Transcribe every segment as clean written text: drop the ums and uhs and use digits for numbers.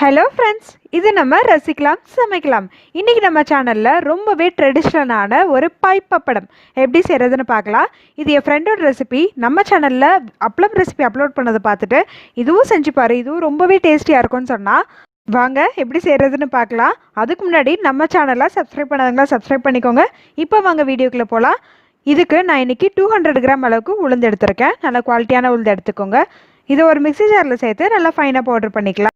Hello friends, இது நம்ம ரசிக்கலாம் சமைக்கலாம். இன்றைக்கி நம்ம சேனலில் ரொம்பவே ட்ரெடிஷ்னலான ஒரு பாய் பப்படம் எப்படி செய்கிறதுன்னு பார்க்கலாம். இது என் ஃப்ரெண்டோட ரெசிபி. நம்ம சேனலில் அப்பளம் ரெசிபி அப்லோட் பண்ணதை பார்த்துட்டு இதுவும் செஞ்சு பாரு, இதுவும் ரொம்பவே டேஸ்டியாக இருக்கும்னு சொன்னால் வாங்க எப்படி செய்கிறதுன்னு பார்க்கலாம். அதுக்கு முன்னாடி நம்ம சேனலை சப்ஸ்கிரைப் பண்ணாதவங்களா சப்ஸ்கிரைப் பண்ணிக்கோங்க. இப்போ வாங்க வீடியோக்குள்ளே போகலாம். இதுக்கு நான் இன்றைக்கி 200 கிராம் அளவுக்கு உளுந்து எடுத்திருக்கேன். நல்ல குவாலிட்டியான உளுந்து எடுத்துக்கோங்க. இதை ஒரு மிக்ஸி ஜாரில் சேர்த்து நல்லா ஃபைனாக பவுடர் பண்ணிக்கலாம்.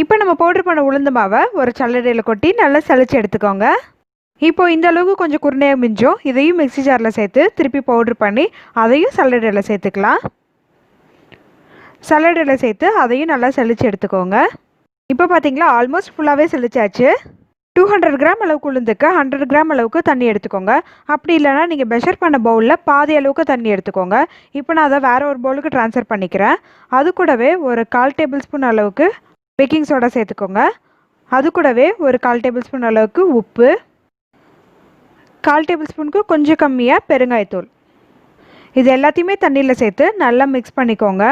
இப்போ நம்ம பவுடர் பண்ண உளுந்து மாவை ஒரு சல்லடையில் கொட்டி நல்லா சளிச்சு எடுத்துக்கோங்க. இப்போது இந்த அளவுக்கு கொஞ்சம் குருணையாக மிஞ்சும். இதையும் மிக்ஸி ஜாரில் சேர்த்து திருப்பி பவுடர் பண்ணி அதையும் சல்லடையில் சேர்த்துக்கலாம். சல்லடையில் சேர்த்து அதையும் நல்லா சளிச்சு எடுத்துக்கோங்க. இப்போ பார்த்தீங்களா, ஆல்மோஸ்ட் ஃபுல்லாகவே சளிச்சாச்சு. 200 கிராம் அளவுக்கு உளுந்துக்கு 100 கிராம் அளவுக்கு தண்ணி எடுத்துக்கோங்க. அப்படி இல்லைனா நீங்கள் மெஷர் பண்ண பவுலில் பாதி அளவுக்கு தண்ணி எடுத்துக்கோங்க. இப்போ நான் அதை வேறு ஒரு பவுலுக்கு ட்ரான்ஸ்ஃபர் பண்ணிக்கிறேன். அது கூடவே ஒரு 1/4 டேபிள் ஸ்பூன் அளவுக்கு பேக்கிங் சோடா சேர்த்துக்கோங்க. அது கூடவே ஒரு 1/4 டேபிள் ஸ்பூன் அளவுக்கு உப்பு, 1/4 டேபிள் ஸ்பூனுக்கு கொஞ்சம் கம்மியாக பெருங்காயத்தூள், இது எல்லாத்தையுமே தண்ணியில் சேர்த்து நல்லா மிக்ஸ் பண்ணிக்கோங்க.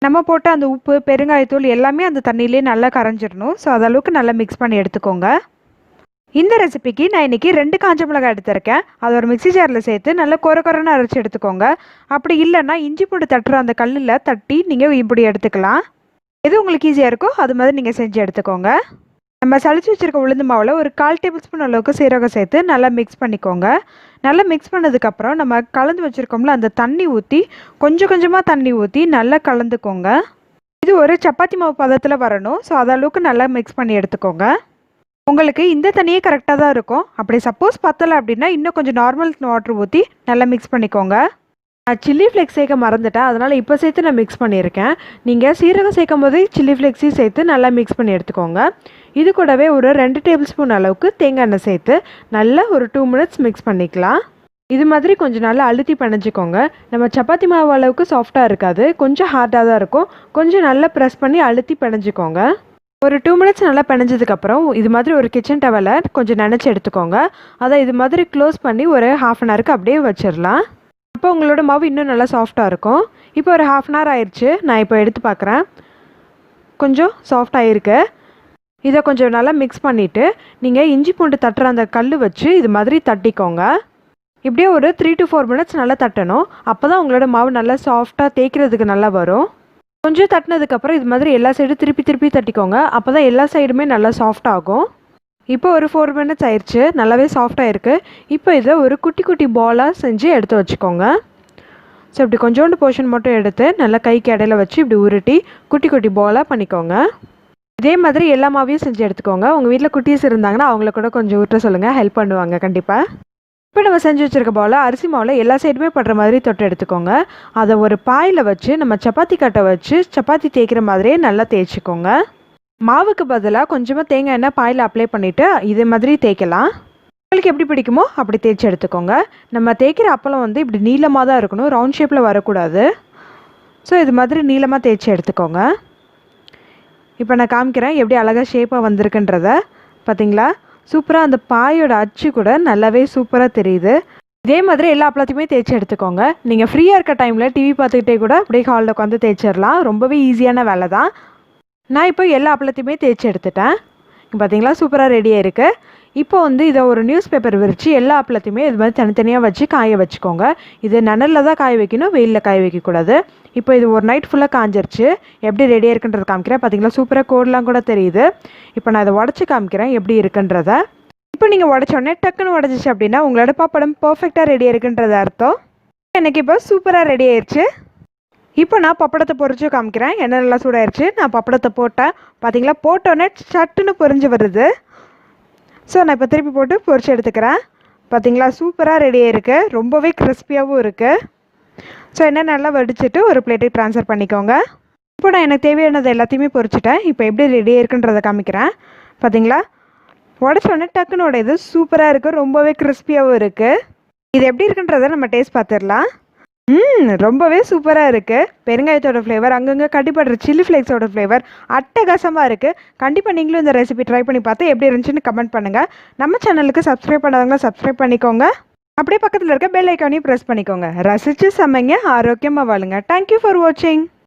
நம்ம போட்ட அந்த உப்பு பெருங்காயத்தூள் எல்லாமே அந்த தண்ணியிலே நல்லா கரைஞ்சிடணும். ஸோ அதளவுக்கு நல்லா மிக்ஸ் பண்ணி எடுத்துக்கோங்க. இந்த ரெசிபிக்கு நான் இன்றைக்கி 2 காஞ்ச மிளகாய் எடுத்திருக்கேன். அதை ஒரு மிக்ஸி ஜாரில் சேர்த்து நல்லா கொரன்னு அரைச்சி எடுத்துக்கோங்க. அப்படி இல்லைன்னா இஞ்சி பூண்டு தட்டுற அந்த கல்லில் தட்டி நீங்கள் இப்படி எடுத்துக்கலாம். எது உங்களுக்கு ஈஸியாக இருக்கோ அது மாதிரி நீங்கள் செஞ்சு எடுத்துக்கோங்க. நம்ம சளிச்சு வச்சுருக்க உளுந்து மாவில் ஒரு 1/4 டேபிள் ஸ்பூன் அளவுக்கு சீரகம் சேர்த்து நல்லா மிக்ஸ் பண்ணிக்கோங்க. நல்லா மிக்ஸ் பண்ணதுக்கப்புறம் நம்ம கலந்து வச்சுருக்கோம்ல அந்த தண்ணி ஊற்றி கொஞ்சம் கொஞ்சமாக தண்ணி ஊற்றி நல்லா கலந்துக்கோங்க. இது ஒரு சப்பாத்தி மாவு பதத்தில் வரணும். ஸோ அதளவுக்கு நல்லா மிக்ஸ் பண்ணி எடுத்துக்கோங்க. உங்களுக்கு இந்த தண்ணியே கரெக்டாக தான் இருக்கும். அப்படி சப்போஸ் பத்தலை அப்படின்னா இன்னும் கொஞ்சம் நார்மல் வாட்டர் ஊற்றி நல்லா மிக்ஸ் பண்ணிக்கோங்க. நான் சில்லி ஃப்ளேக்ஸ் சேர்க்க மறந்துட்டேன், அதனால் இப்போ சேர்த்து நான் மிக்ஸ் பண்ணியிருக்கேன். நீங்கள் சீரகம் சேர்க்கும் போது சில்லி ஃப்ளேக்ஸையும் சேர்த்து நல்லா மிக்ஸ் பண்ணி எடுத்துக்கோங்க. இது கூடவே ஒரு 2 டேபிள் ஸ்பூன் அளவுக்கு தேங்காய் எண்ணெய் சேர்த்து நல்லா ஒரு 2 மினிட்ஸ் மிக்ஸ் பண்ணிக்கலாம். இது மாதிரி கொஞ்சம் நல்லா அழுத்தி பிணைஞ்சிக்கோங்க. நம்ம சப்பாத்தி மாவு அளவுக்கு சாஃப்டாக இருக்காது, கொஞ்சம் ஹார்டாக தான் இருக்கும். கொஞ்சம் நல்லா ப்ரெஸ் பண்ணி அழுத்தி பிணைஞ்சிக்கோங்க. ஒரு 2 மினிட்ஸ் நல்லா பிணைஞ்சதுக்கப்புறம் இது மாதிரி ஒரு கிச்சன் டவலை கொஞ்சம் நினச்சி எடுத்துக்கோங்க. அதை இது மாதிரி க்ளோஸ் பண்ணி ஒரு 1/2 அன் ஹவருக்கு அப்படியே வச்சிடலாம். அப்போ உங்களோட மாவு இன்னும் நல்லா சாஃப்டாக இருக்கும். இப்போ ஒரு 1/2 அன் ஹவர் ஆயிடுச்சு. நான் இப்போ எடுத்து பார்க்குறேன். கொஞ்சம் சாஃப்டாக இருக்கு. இதை கொஞ்சம் நல்லா மிக்ஸ் பண்ணிவிட்டு நீங்கள் இஞ்சி பூண்டு தட்டுற அந்த கல் வச்சு இது மாதிரி தட்டிக்கோங்க. இப்படியே ஒரு 3 to 4 மினிட்ஸ் நல்லா தட்டணும். அப்போ தான் உங்களோட மாவு நல்லா சாஃப்டாக தேய்க்கிறதுக்கு நல்லா வரும். கொஞ்சம் தட்டினதுக்கப்புறம் இது மாதிரி எல்லா சைடும் திருப்பி தட்டிக்கோங்க. அப்போ தான் எல்லா சைடுமே நல்லா சாஃப்டாகும். இப்போ ஒரு 4 மினிட்ஸ் ஆயிடுச்சு. நல்லாவே சாஃப்டாக இருக்குது. இப்போ இதை ஒரு குட்டி பாலாக செஞ்சு எடுத்து வச்சுக்கோங்க. ஸோ இப்படி கொஞ்சோண்டு போர்ஷன் மட்டும் எடுத்து நல்லா கைக்கு இடையில வச்சு இப்படி உருட்டி குட்டி பாலாக பண்ணிக்கோங்க. இதே மாதிரி எல்லா மாவையும் செஞ்சு எடுத்துக்கோங்க. உங்கள் வீட்டில் குட்டீஸ் இருந்தாங்கன்னா அவங்கள கூட கொஞ்சம் உருட்ட சொல்லுங்கள், ஹெல்ப் பண்ணுவாங்க கண்டிப்பாக. இப்போ நம்ம செஞ்சு வச்சுருக்க பாலை அரிசி மாவில் எல்லா சைடுமே படுற மாதிரி தொட்டு எடுத்துக்கோங்க. அதை ஒரு பாயில் வச்சு நம்ம சப்பாத்தி கட்டை வச்சு சப்பாத்தி தேய்க்கிற மாதிரியே நல்லா தேய்ச்சிக்கோங்க. மாவுக்கு பதிலாக கொஞ்சமாக தேங்காய் எண்ணெய் பாயில் அப்ளை பண்ணிவிட்டு இதே மாதிரி தேய்க்கலாம். உங்களுக்கு எப்படி பிடிக்குமோ அப்படி தேய்ச்சி எடுத்துக்கோங்க. நம்ம தேய்க்கிற அப்பளம் இப்படி நீளமாக தான் இருக்கணும், ரவுண்ட் ஷேப்பில் வரக்கூடாது. ஸோ இது மாதிரி நீளமாக தேய்ச்சி எடுத்துக்கோங்க. இப்போ நான் காமிக்கிறேன் எப்படி அழகாக ஷேப்பாக வந்திருக்குன்றத. பார்த்தீங்களா, சூப்பராக அந்த பாயோட அச்சு கூட நல்லாவே சூப்பராக தெரியுது. இதே மாதிரி எல்லா அப்பளத்தையுமே தேய்ச்சி எடுத்துக்கோங்க. நீங்கள் ஃப்ரீயாக இருக்க டைமில் டிவி பார்த்துக்கிட்டே கூட அப்படியே ஹாலில் உட்காந்து தேய்ச்சிடலாம். ரொம்பவே ஈஸியான வேலை தான். நான் இப்போ எல்லா அப்பளத்தையுமே தேய்ச்சி எடுத்துட்டேன். பார்த்தீங்களா, சூப்பராக ரெடியாக இருக்குது. இப்போ இதை ஒரு நியூஸ் பேப்பர் விரித்து எல்லா அப்பளத்தையுமே இது மாதிரி தனித்தனியாக வச்சு காய வச்சுக்கோங்க. இது நனலில் தான் காய வைக்கணும், வெயிலில் காய வைக்கக்கூடாது. இப்போ இது ஒரு நைட் ஃபுல்லாக காஞ்சிருச்சு. எப்படி ரெடியாக இருக்குன்றது காமிக்கிறேன். பார்த்தீங்களா, சூப்பராக கோடெலாம் கூட தெரியுது. இப்போ நான் இதை உடச்சி காமிக்கிறேன் எப்படி இருக்குன்றத. இப்போ நீங்கள் உடச்சோடனே டக்குன்னு உடச்சிச்சு அப்படின்னா உங்களோட பப்படம் பர்ஃபெக்டாக ரெடியாக இருக்குன்றது அர்த்தம். எனக்கு இப்போ சூப்பராக ரெடி ஆயிடுச்சு. இப்போ நான் பப்படத்தை பொரிச்சு காமிக்கிறேன். எண்ணெய் நல்லா சூடாயிருச்சு. நான் பப்படத்தை போட்டேன். பார்த்தீங்களா, போட்டோன்னே சட்டுன்னு பொரிஞ்சு வருது. ஸோ நான் இப்போ திருப்பி போட்டு பொரிச்சு எடுத்துக்கிறேன். பார்த்தீங்களா, சூப்பராக ரெடியாக இருக்குது. ரொம்பவே கிறிஸ்பியாகவும் இருக்குது. ஸோ எண்ணெய் நல்லா வடிச்சிட்டு ஒரு பிளேட்டுக்கு ட்ரான்ஸ்ஃபர் பண்ணிக்கோங்க. இப்போ நான் எனக்கு தேவையானது எல்லாத்தையுமே பொரிச்சிட்டேன். இப்போ எப்படி ரெடியாக இருக்குன்றதை காமிக்கிறேன். பார்த்தீங்களா, உடச்சோடனே டக்குன்னு உடையுது. சூப்பராக இருக்குது, ரொம்பவே கிறிஸ்பியாகவும் இருக்குது. இது எப்படி இருக்குன்றதை நம்ம டேஸ்ட் பார்த்துடலாம். ரொம்பவே சூப்பராக இருக்குது. பெருங்காயத்தோட ஃப்ளேவர், அங்கங்கே கட்டிப்படுற சில்லி ஃப்ளேக்ஸோட ஃப்ளேவர் அட்டகாசமாக இருக்குது. கண்டிப்பாக நீங்களும் இந்த ரெசிபி ட்ரை பண்ணி பார்த்து எப்படி இருந்துச்சுன்னு கமெண்ட் பண்ணுங்கள். நம்ம சேனலுக்கு சப்ஸ்கிரைப் பண்ணாதவங்க சப்ஸ்கிரைப் பண்ணிக்கோங்க. அப்படியே பக்கத்தில் இருக்க பெல் ஐக்கானையும் ப்ரெஸ் பண்ணிக்கோங்க. ரசித்து சமைங்க, ஆரோக்கியமாக வாழுங்க. தேங்க்யூ ஃபார் வாட்சிங்.